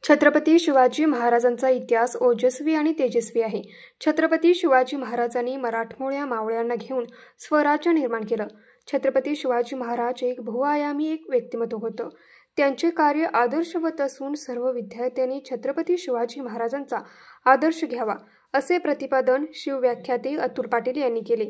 छत्रपती शिवाजी महाराजांचा इतिहास ओजस्वी आणि तेजस्वी आहे. छत्रपती शिवाजी महाराजांनी मराठमोळ्या मावळ्यांना घेऊन स्वराज्य निर्माण केलं. छत्रपती शिवाजी महाराज एक बहुआयामी व्यक्तिमत्व होतं. त्यांचे कार्य आदर्शवत असून सर्व विद्यार्थ्यांनी छत्रपती शिवाजी महाराजांचा आदर्श घ्यावा, असे प्रतिपादन शिवव्याख्याते अतुल पाटील यांनी केले.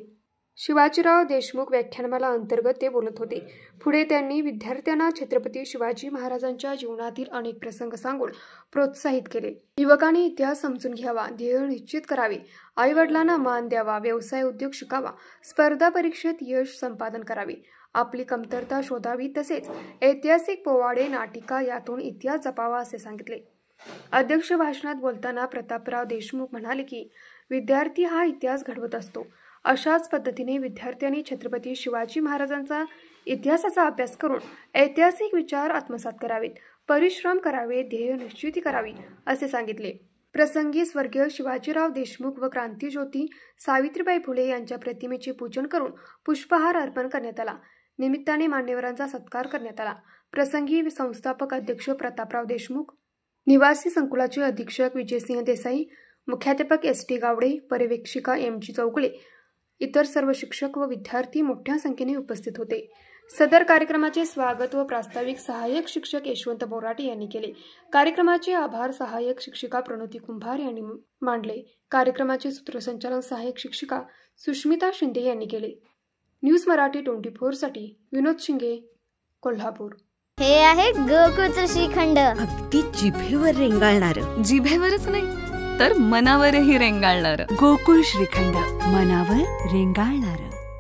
शिवाजीराव देशमुख व्याख्यानमाला अंतर्गत ते बोलत होते. पुढे त्यांनी विद्यार्थ्यांना छत्रपती शिवाजी महाराजांच्या जीवनातील अनेक प्रसंग सांगून प्रोत्साहित केले. युवकांनी इतिहास समजून घ्यावा, ध्येय निश्चित करावे, आईवडिलांना मान द्यावा, व्यवसाय उद्योग शिकावा, स्पर्धा परीक्षेत यश संपादन करावे, आपली कमतरता शोधावी, तसेच ऐतिहासिक पोवाडे नाटिका यातून इतिहास जपावा, असे सांगितले. अध्यक्ष भाषणात बोलताना प्रतापराव देशमुख म्हणाले की विद्यार्थी हा इतिहास घडवत असतो. अशाच पद्धतीने विद्यार्थ्यांनी छत्रपती शिवाजी महाराजांचा इतिहासाचा अभ्यास करून ऐतिहासिक विचार आत्मसात करावेत, परिश्रम करावे, ध्येय निश्चिती करावी, असे सांगितले. प्रसंगी स्वर्गीय शिवाजीराव देशमुख व क्रांतीज्योती सावित्रीबाई फुले यांच्या प्रतिमेचे पूजन करून पुष्पहार अर्पण करण्यात आला. निमित्ताने मान्यवरांचा सत्कार करण्यात आला. प्रसंगी संस्थापक अध्यक्ष प्रतापराव देशमुख, निवासी संकुलाचे अधीक्षक विजयसिंह देसाई, मुख्याध्यापक एस.टी. गावडे, पर्यवेक्षिका एम.जी. चौगुले, इतर सर्व शिक्षक व विद्यार्थी मोठ्या संख्येने उपस्थित होते. सदर कार्यक्रमाचे स्वागत व प्रास्ताविक सहाय्यक शिक्षक यशवंत बोराटे यांनी केले. कार्यक्रमाचे आभार सहाय्यक शिक्षिका प्रणोती कुंभार यांनी मांडले. कार्यक्रमाचे सूत्रसंचालन सहाय्यक शिक्षिका सुष्मिता शिंदे यांनी केले. न्यूज मराठी 24 साठी विनोद शिंगे, कोल्हापूर. हे आहे गोकुळचं श्रीखंड, अगदी जिभेवर रेंगाळणार. जिभेवरच नाही तर मनावरही रेंगाळणार. गोकुळ श्रीखंड, मनावर रेंगाळणार.